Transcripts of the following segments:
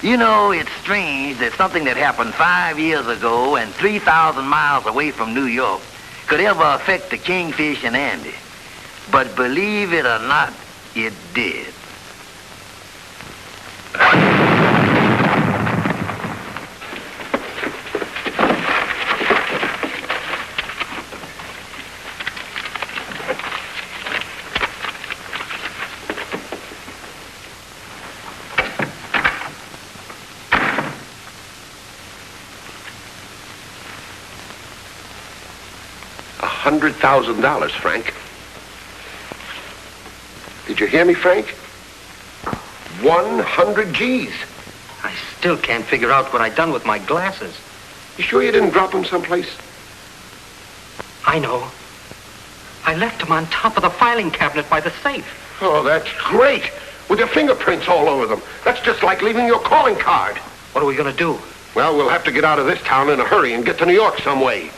You know, it's strange that something that happened 5 years ago and 3,000 miles away from New York could ever affect the Kingfish and Andy. But believe it or not, it did. $100,000, Frank. Did you hear me, Frank? 100 G's. I still can't figure out what I done with my glasses. You sure you didn't drop them someplace? I know. I left them on top of the filing cabinet by the safe. Oh, that's great. With your fingerprints all over them. That's just like leaving your calling card. What are we going to do? Well, we'll have to get out of this town in a hurry and get to New York some way.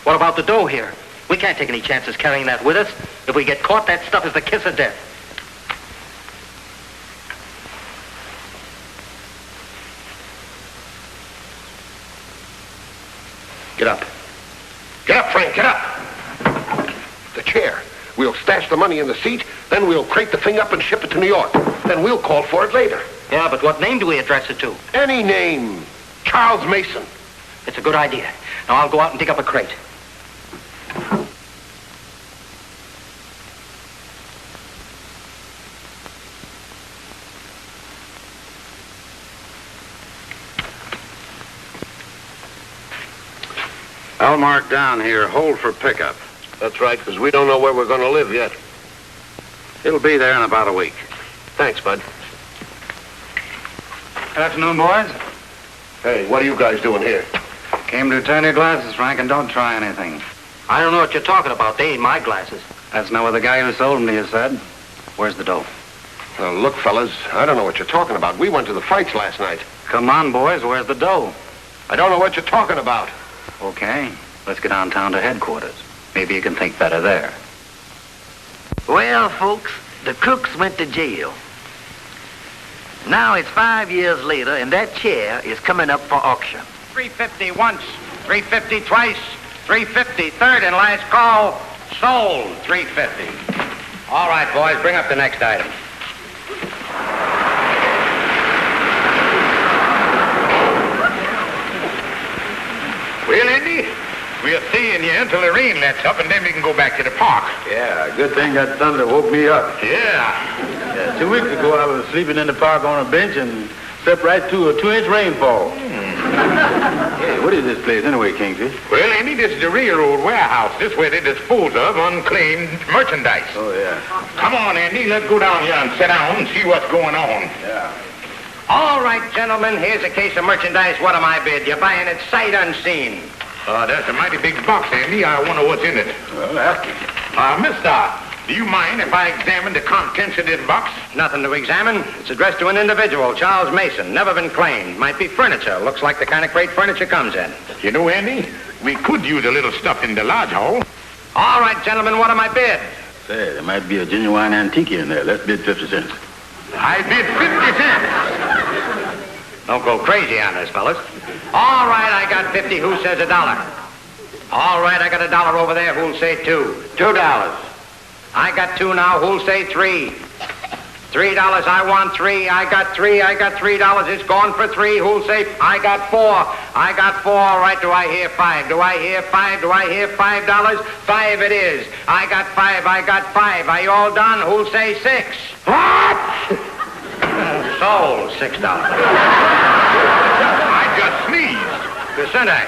What about the dough here? We can't take any chances carrying that with us. If we get caught, that stuff is the kiss of death. Get up. Get up, Frank, get up. The chair. We'll stash the money in the seat, then we'll crate the thing up and ship it to New York. Then we'll call for it later. Yeah, but what name do we address it to? Any name. Charles Mason. It's a good idea. Now I'll go out and dig up a crate. I'll mark down here, hold for pickup. That's right, because we don't know where we're going to live yet. It'll be there in about a week. Thanks, Bud. Good afternoon, boys. Hey, what are you guys doing here? Came to return your glasses, Frank, and don't try anything. I don't know what you're talking about. They ain't my glasses. That's not what the guy who sold them to you said. Where's the dough? Well, look, fellas, I don't know what you're talking about. We went to the fights last night. Come on, boys. Where's the dough? I don't know what you're talking about. Okay. Let's get downtown to headquarters. Maybe you can think better there. Well, folks, the crooks went to jail. Now it's 5 years later, and that chair is coming up for auction. $350 once, $350 twice, $350 third and last call. Sold, $350. All right, boys, bring up the next item. Well, Andy, we'll stay in here until the rain lets up, and then we can go back to the park. Yeah, good thing that thunder woke me up. Yeah. 2 weeks ago, I was sleeping in the park on a bench and stepped right to a 2-inch rainfall. Hey, what is this place anyway, Kingfish? Well, Andy, this is the railroad warehouse. This is where they dispose of unclaimed merchandise. Oh, yeah. Come on, Andy, let's go down here and sit down and see what's going on. Yeah. All right, gentlemen, here's a case of merchandise. What am I bid? You're buying it sight unseen. That's a mighty big box, Andy. I wonder what's in it. Well, ask him. Mister, do you mind if I examine the contents of this box? Nothing to examine. It's addressed to an individual, Charles Mason. Never been claimed. Might be furniture. Looks like the kind of crate furniture comes in. You know, Andy, we could use a little stuff in the lodge hall. All right, gentlemen, what am I bid? Say, there might be a genuine antique in there. Let's bid 50 cents. I bid 50 cents. Don't go crazy on this, fellas. All right, I got 50. Who says $1? All right, I got $1 over there. Who'll say $2? $2. I got 2 now. Who'll say 3? $3. I want 3. I got 3. I got $3. It's gone for 3. Who'll say? I got 4. I got 4. All right. Do I hear 5? Do I hear 5? Do I hear $5? 5 it is. I got 5. I got 5. Are you all done? Who'll say 6? What? Sold. $6. I just sneezed. Vicente,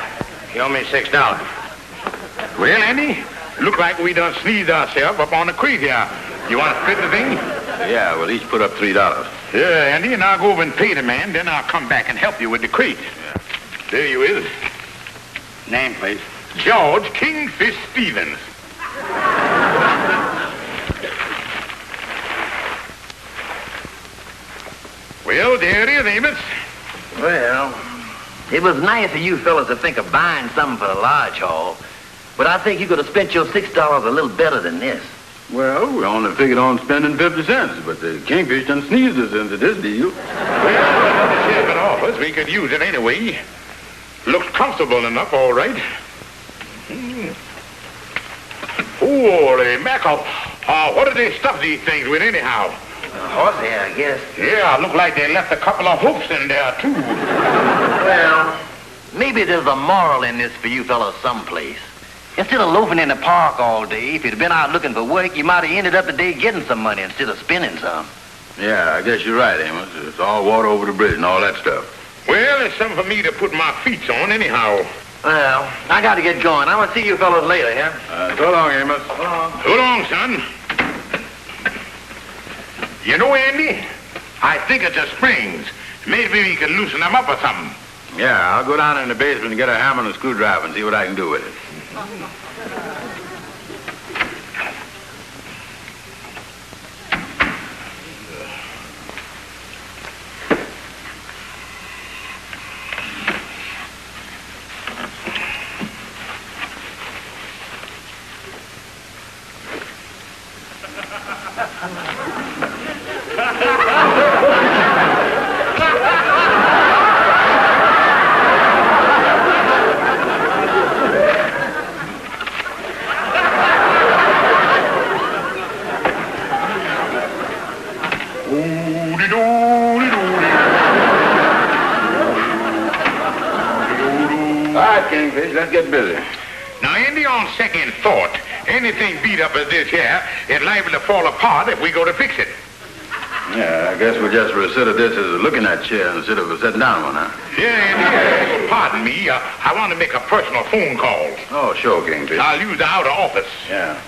show me $6. Well, Andy, look like we done sneezed ourselves up on the crate here. You want to split the thing? Yeah, we'll each put up $3. Yeah, Andy, and I'll go over and pay the man, then I'll come back and help you with the crate. Yeah. There you is. Name, please. George Kingfish Stevens. Well, there it is, Amos. Well, it was nice of you fellas to think of buying something for the lodge hall, but I think you could have spent your $6 a little better than this. Well, we only figured on spending 50 cents, but the Kingfish done sneezed us into this deal. Well, the sheriff office, we could use it anyway. Looks comfortable enough, all right. Holy mackerel. What do they stuff these things with anyhow? Horsehair, I guess. Yeah, look like they left a couple of hoofs in there, too. Well, maybe there's a moral in this for you fellas someplace. Instead of loafing in the park all day, if you'd been out looking for work, you might have ended up the day getting some money instead of spending some. Yeah, I guess you're right, Amos. It's all water over the bridge and all that stuff. Well, it's something for me to put my feet on anyhow. Well, I got to get going. I'm going to see you fellas later, yeah? So long, Amos. So long. So long, son. You know, Andy, I think it's the springs. Maybe we can loosen them up or something. Yeah, I'll go down in the basement and get a hammer and a screwdriver and see what I can do with it. Kingfish, let's get busy. Now, Andy, on second thought, anything beat up as this here is liable to fall apart if we go to fix it. Yeah, I guess we'll just consider this as a looking at chair instead of a sitting down one, huh? Yeah, Andy, pardon me. I want to make a personal phone call. Oh, sure, Kingfish. I'll use the outer office. Yeah.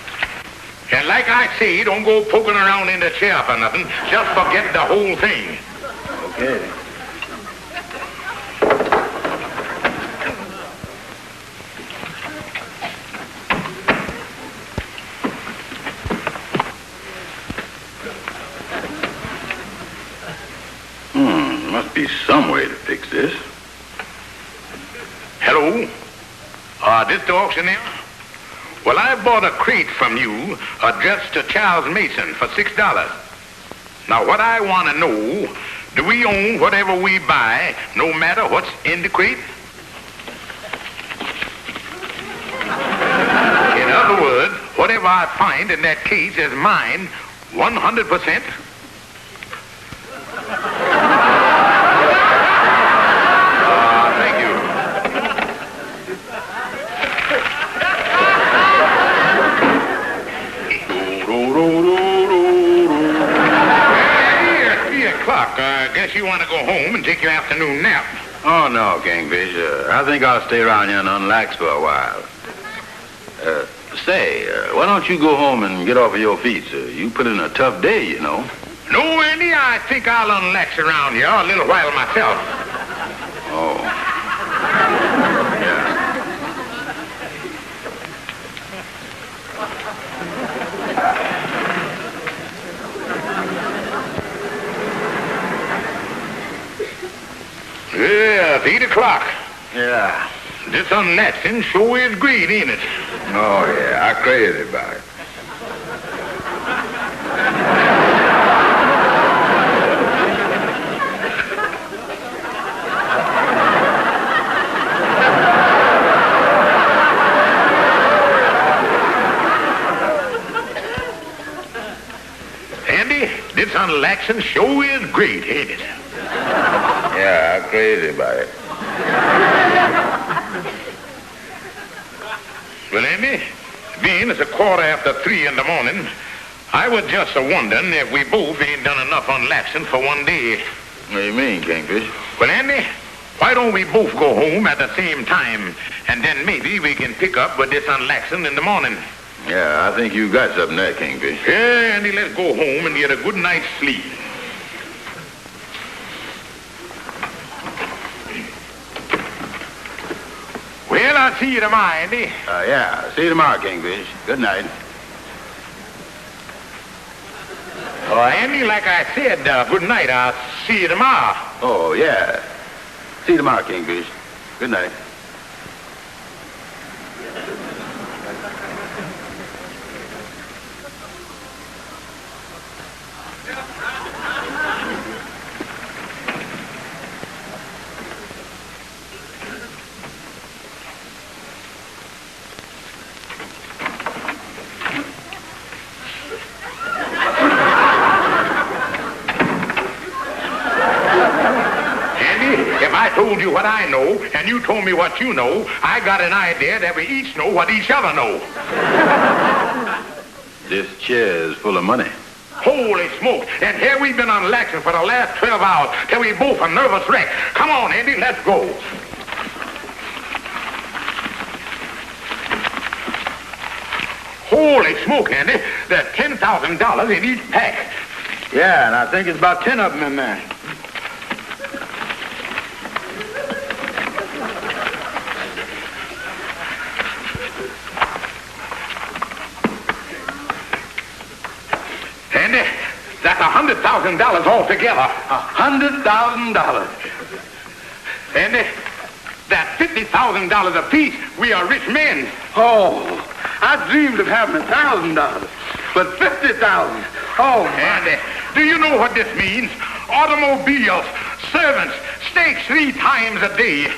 And like I say, don't go poking around in the chair for nothing. Just forget the whole thing. Okay. Must be some way to fix this. Hello? This the auctioneer? Well, I bought a crate from you addressed to Charles Mason for $6. Now, what I want to know, do we own whatever we buy, no matter what's in the crate? In other words, whatever I find in that case is mine 100%? Thank you. Well, 3 o'clock. I guess you want to go home and take your afternoon nap. Oh, no, Kingfish. I think I'll stay around here and unlax for a while. Say, why don't you go home and get off of your feet, sir? You put in a tough day, you know. No, Andy, I think I'll unlax around here a little while myself. Oh. Yeah. Yeah, it's 8 o'clock. Yeah. This unlaxing sure is great, ain't it? Oh, yeah. I'm crazy about it. Andy, this unlaxing sure is great, ain't it? Yeah, I'm crazy about it. Well, Andy, being it's 3:15 in the morning, I was just wondering if we both ain't done enough unlaxing for one day. What do you mean, Kingfish? Well, Andy, why don't we both go home at the same time, and then maybe we can pick up with this unlaxing in the morning. Yeah, I think you got something there, Kingfish. Yeah, Andy, let's go home and get a good night's sleep. Well, I'll see you tomorrow, Andy. Yeah. See you tomorrow, Kingfish. Good night. Andy, like I said, good night. I'll see you tomorrow. Oh, yeah. See you tomorrow, Kingfish. Good night. you what I know, and you told me what you know, I got an idea that we each know what each other know. This chair is full of money. Holy smoke. And here we've been on Laxon for the last 12 hours till we both a nervous wreck. Come on, Andy, let's go. Holy smoke, Andy. There's $10,000 in each pack. Yeah, and I think it's about 10 of them in there. Andy, that's $100,000 altogether. $100,000. Andy, that's $50,000 apiece. We are rich men. Oh, I dreamed of having $1,000, but $50,000. Oh, Andy, do you know what this means? Automobiles, servants, steaks 3 times a day.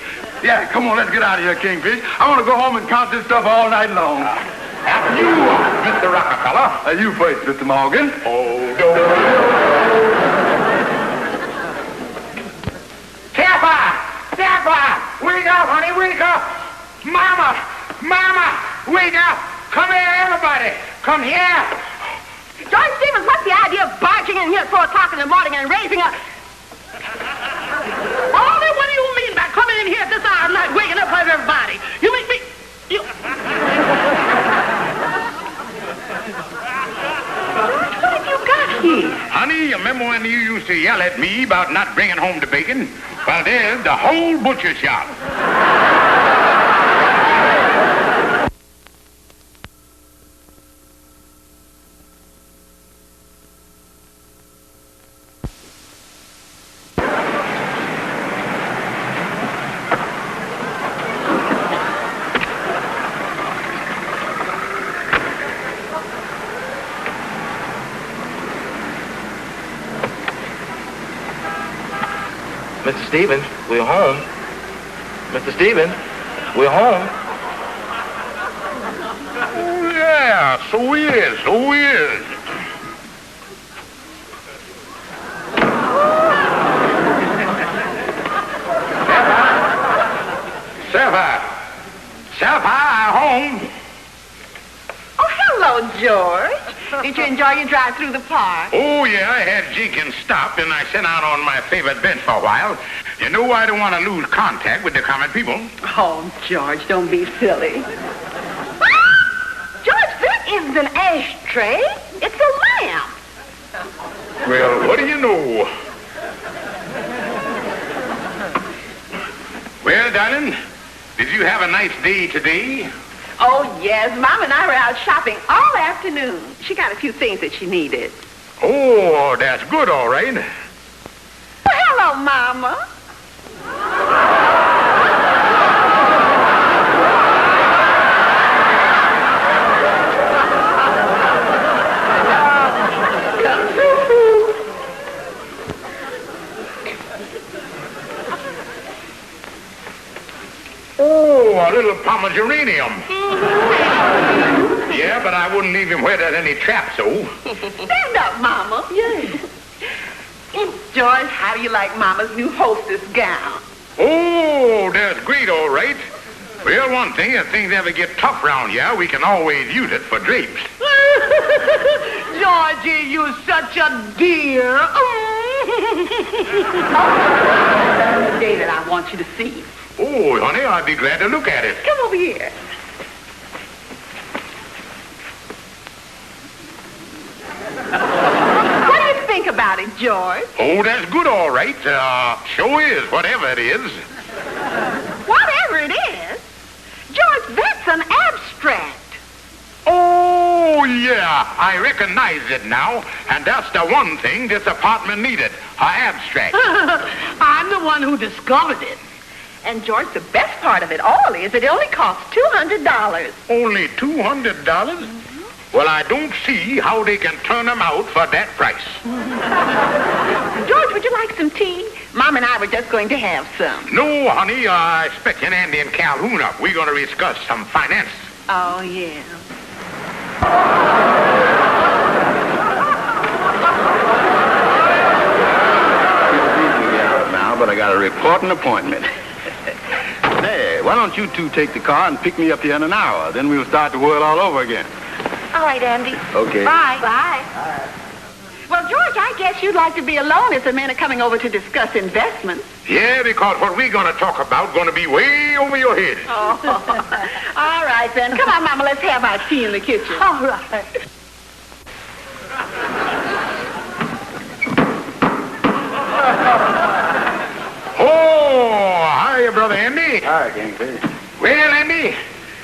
yeah, come on, let's get out of here, Kingfish. I want to go home and count this stuff all night long. After you, Mr. Rockefeller. You first, Mr. Morgan. Oh, no. Sapphire, wake up, honey, wake up. Mama, wake up. Come here, everybody. Come here. George Stevens, what's the idea of barging in here at 4 o'clock in the morning and raising a... Only what do you mean by coming in here at this hour of night, waking up everybody? You mean me... You... George, what have you got here? Honey, you remember when you used to yell at me about not bringing home the bacon? Well, there's the whole butcher shop. Mr. Stevens, we're home. Mr. Stevens, we're home. Oh, yeah, so he is. Sapphire, home. Oh, hello, George. Did you enjoy your drive through the park? Oh, yeah, I had Jenkins stopped, and I sat out on my favorite bench for a while. You know, I don't want to lose contact with the common people. Oh, George, don't be silly. George, that isn't an ashtray. It's a lamp. Well, what do you know? Well, darling, did you have a nice day today? Oh, yes. Mom and I were out shopping all afternoon. She got a few things that she needed. Oh, that's good, all right. Well, hello, Mama. Oh, a little pomeranium. Yeah, but I wouldn't leave him where there's any trap, so. Stand up, Mama. Yes. George, how do you like Mama's new hostess gown? Oh, that's great, all right. Well, one thing, if things ever get tough round here, we can always use it for drapes. Georgie, you're such a dear. That's the day that I want you to see. Oh, honey, I'd be glad to look at it. Come over here. What do you think about it, George? Oh, that's good, all right. Sure is, whatever it is. Whatever it is? George, that's an abstract. Oh, yeah, I recognize it now. And that's the one thing this apartment needed, an abstract. I'm the one who discovered it. And, George, the best part of it all is it only costs $200. Only $200? Well, I don't see how they can turn them out for that price. George, would you like some tea? Mom and I were just going to have some. No, honey, expecting Andy and Calhoun up. We're going to discuss some finance. Oh, yeah. Now, but I got a reporting appointment. why don't you two take the car and pick me up here in an hour? Then we'll start the world all over again. All right, Andy. Okay. Bye. Bye. Well, George, I guess you'd like to be alone if the men are coming over to discuss investments. Yeah, because what we're going to talk about going to be way over your head. Oh. All right, then. Come on, Mama, let's have our tea in the kitchen. All right. Oh, hiya, Brother Andy. Hi, Kingfish. Well, Andy,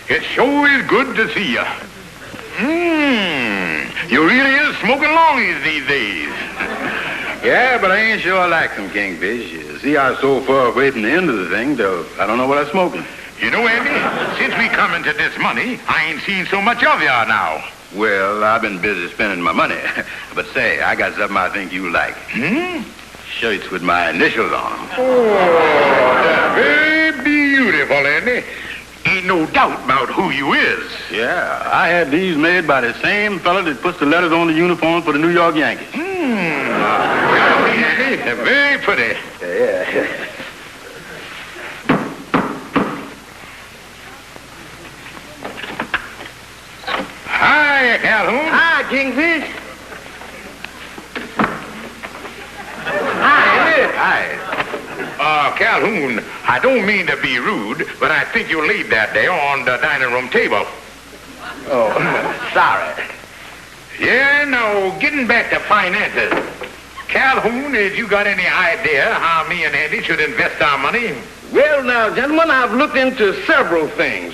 it sure is good to see you. You really is smoking longies these days. Yeah, but I ain't sure I like some Kingfish. You see, I was so far away from the end of the thing, though I don't know what I'm smoking. You know, Andy, since we come into this money, I ain't seen so much of you now. Well, I've been busy spending my money. But say, I got something I think you like. Shirts with my initials on them. Oh, very beautiful, Andy. Ain't no doubt about who you is. Yeah, I had these made by the same fella that puts the letters on the uniform for the New York Yankees. Andy, they're very pretty. Yeah. Hi, Calhoun. Hi, Kingfish. Hi. Calhoun, I don't mean to be rude, but I think you laid that there on the dining room table. Oh, sorry. Yeah, no, getting back to finances. Calhoun, have you got any idea how me and Andy should invest our money? Well, now, gentlemen, I've looked into several things.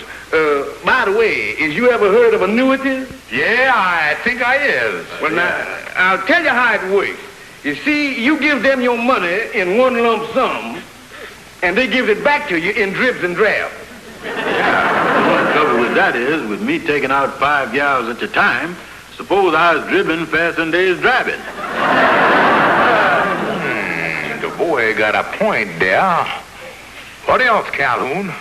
By the way, is you ever heard of annuities? Yeah, I think I is. Well, now, I'll tell you how it works. You see, you give them your money in one lump sum, and they give it back to you in dribs and drabs. Well, the trouble with that is, with me taking out 5 gals at a time, suppose I was dribbling faster than they was driving. The boy got a point there. What else, Calhoun?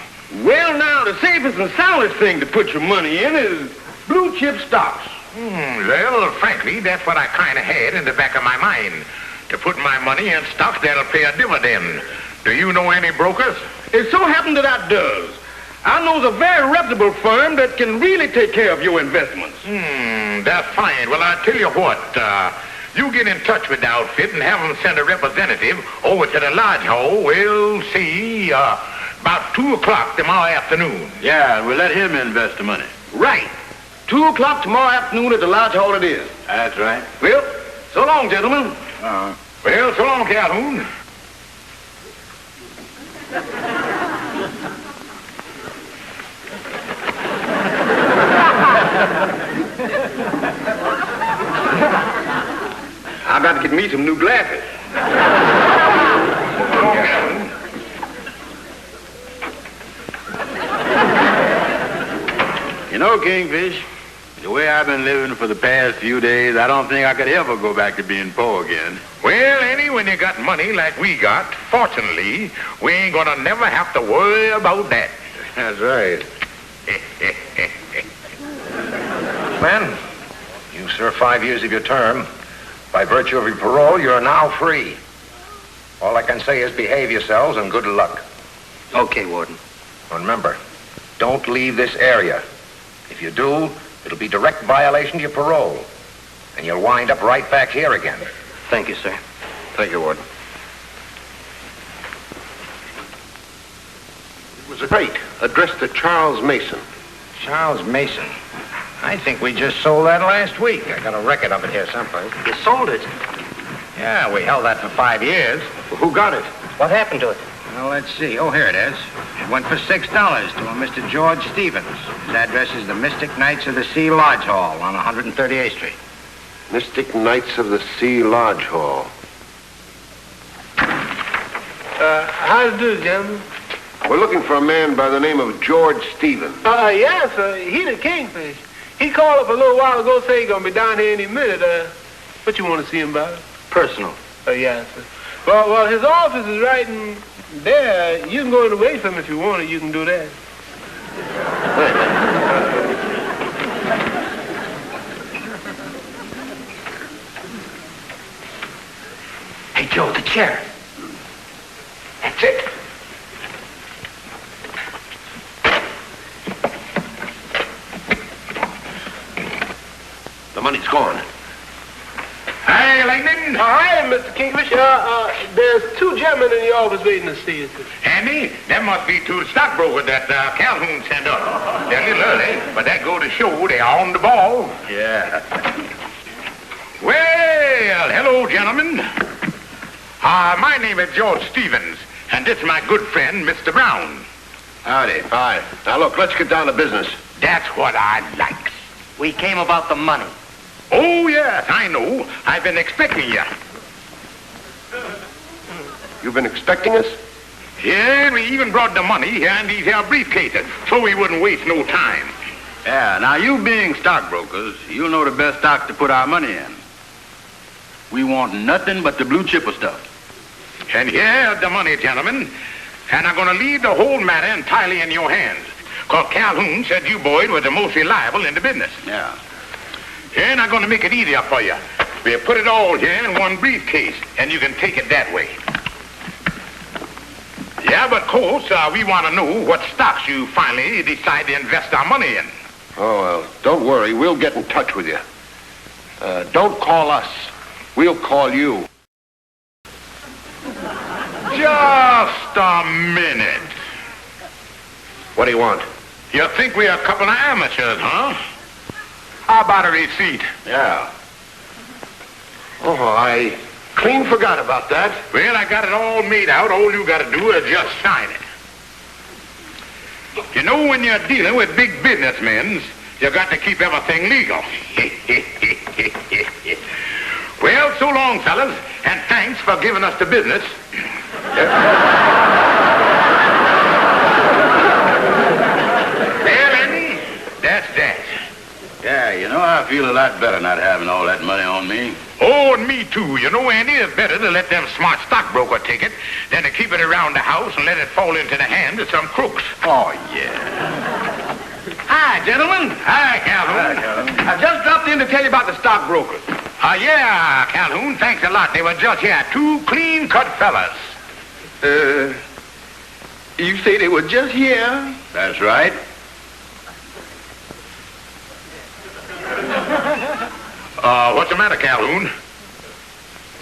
Well, now, the safest and soundest thing to put your money in is blue chip stocks. Well, frankly, that's what I kind of had in the back of my mind. To put my money in stocks that'll pay a dividend. Do you know any brokers? It so happened that I does. I knows a very reputable firm that can really take care of your investments. That's fine. Well, I'll tell you what. You get in touch with the outfit and have them send a representative over to the lodge hall. We'll see, about 2 o'clock tomorrow afternoon. Yeah, we'll let him invest the money. Right. 2 o'clock tomorrow afternoon at the lodge hall it is. That's right. Well, so long, gentlemen. Well, so long, Calhoun. I got to get me some new glasses. You know, Kingfish, the way I've been living for the past few days, I don't think I could ever go back to being poor again. Well, Annie, when you got money like we got, fortunately, we ain't gonna never have to worry about that. That's right. Men, you served 5 years of your term. By virtue of your parole, you're now free. All I can say is behave yourselves and good luck. Okay, Warden. Remember, don't leave this area. If you do, it'll be direct violation of your parole. And you'll wind up right back here again. Thank you, sir. Thank you, Warden. It was a crate addressed to Charles Mason. Charles Mason. I think we just sold that last week. I got a record of it here someplace. You sold it? Yeah, we held that for 5 years. Well, who got it? What happened to it? Well, let's see. Oh, here it is. It went for $6 to a Mr. George Stevens. His address is the Mystic Knights of the Sea Lodge Hall on 138th Street. Mystic Knights of the Sea Lodge Hall. How to do, gentlemen? We're looking for a man by the name of George Stevens. Yes, sir. He the Kingfish. He called up a little while ago, say he gonna be down here any minute. What you want to see him about? Personal. Yes, sir. Well, his office is right in there. You can go in and wait for him if you want to. You can do that. Hey, Joe, the chair. That's it. money's gone. Hey, Lightning. Hi, Mr. Kingfish. There's two gentlemen in the office waiting to see you, sir. Andy, that must be two stockbrokers that Calhoun sent up. They're a little early, but that go to show they're on the ball. Yeah. Well, hello, gentlemen. My name is George Stevens, and this is my good friend, Mr. Brown. Howdy. Hi. Now, look, let's get down to business. That's what I like. We came about the money. Oh, yes, I know. I've been expecting you. You've been expecting us? Yeah, we even brought the money here in these here briefcases, so we wouldn't waste no time. Yeah, now you being stockbrokers, you know the best stock to put our money in. We want nothing but the blue chipper stuff. And here's the money, gentlemen. And I'm going to leave the whole matter entirely in your hands. Because Calhoun said you boys were the most reliable in the business. Yeah. And I'm going to make it easier for you. We'll put it all here in one briefcase, and you can take it that way. Yeah, but of course, we want to know what stocks you finally decide to invest our money in. Oh, well, don't worry. We'll get in touch with you. Don't call us. We'll call you. Just a minute. What do you want? You think we're a couple of amateurs, huh? How about a receipt? Yeah. Oh, I clean forgot about that. Well, I got it all made out. All you got to do is just sign it. You know, when you're dealing with big businessmen, you got to keep everything legal. Well, so long, fellas, and thanks for giving us the business. Well, Andy, that's that. Yeah, you know, I feel a lot better not having all that money on me. Oh, and me too. You know, Andy, it's better to let them smart stockbroker take it than to keep it around the house and let it fall into the hands of some crooks. Oh, yeah. Hi, gentlemen. Hi, Calhoun. Hi, Calhoun. I just dropped in to tell you about the stockbrokers. Yeah, Calhoun, thanks a lot. They were just here. Two clean-cut fellas. You say they were just here? That's right. What's the matter, Calhoun?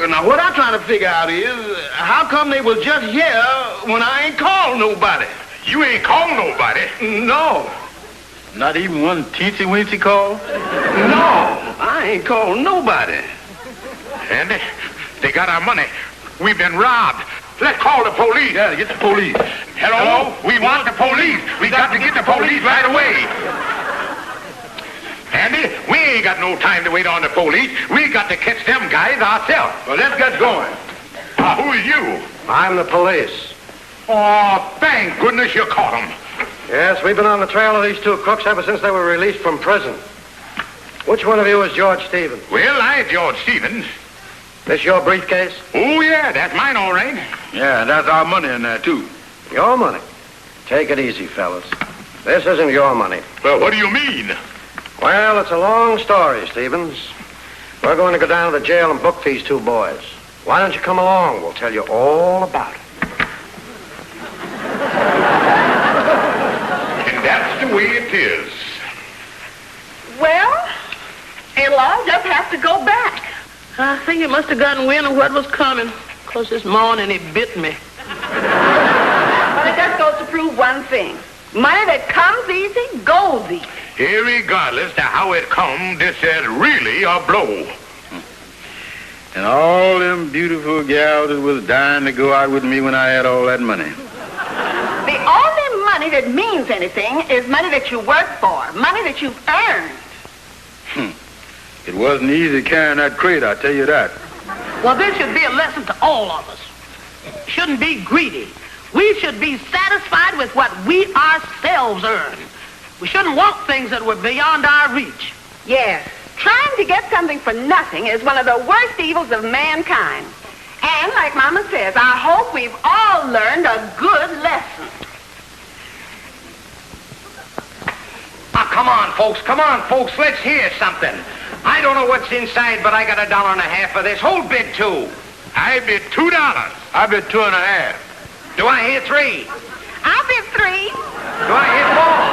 Now, what I'm trying to figure out is, how come they was just here when I ain't called nobody? You ain't called nobody. No. Not even one teensy-weensy call? No, I ain't called nobody. Andy, they got our money. We've been robbed. Let's call the police. Yeah, get the police. Hello? We want the police. We got to get the police right away. Andy, we ain't got no time to wait on the police. We got to catch them guys ourselves. Well, let's get going. Who are you? I'm the police. Oh, thank goodness you caught them. Yes, we've been on the trail of these two crooks ever since they were released from prison. Which one of you is George Stevens? Well, I'm George Stevens. This your briefcase? Oh, yeah, that's mine, all right. Yeah, and that's our money in there, too. Your money? Take it easy, fellas. This isn't your money. Well, what do you mean? Well, it's a long story, Stevens. We're going to go down to the jail and book these two boys. Why don't you come along? We'll tell you all about it. And that's the way it is. Well, it'll all just have to go back. I think he must have gotten wind of what was coming, 'cause this morning he bit me. Well, it just goes to prove one thing. Money that comes easy, goes easy. Irregardless to how it come, this is really a blow. And all them beautiful gals that was dying to go out with me when I had all that money. The only money that means anything is money that you work for, money that you've earned. It wasn't easy carrying that crate, I tell you that. Well, this should be a lesson to all of us. Shouldn't be greedy. We should be satisfied with what we ourselves earn. We shouldn't want things that were beyond our reach. Yes, trying to get something for nothing is one of the worst evils of mankind. And like Mama says, I hope we've all learned a good lesson. Now, come on, folks. Let's hear something. I don't know what's inside, but I got $1.50 for this. Who'll bid $2? I bid $2. I bet 2.5. Do I hear $3? I'll bid $3. Do I hear $4?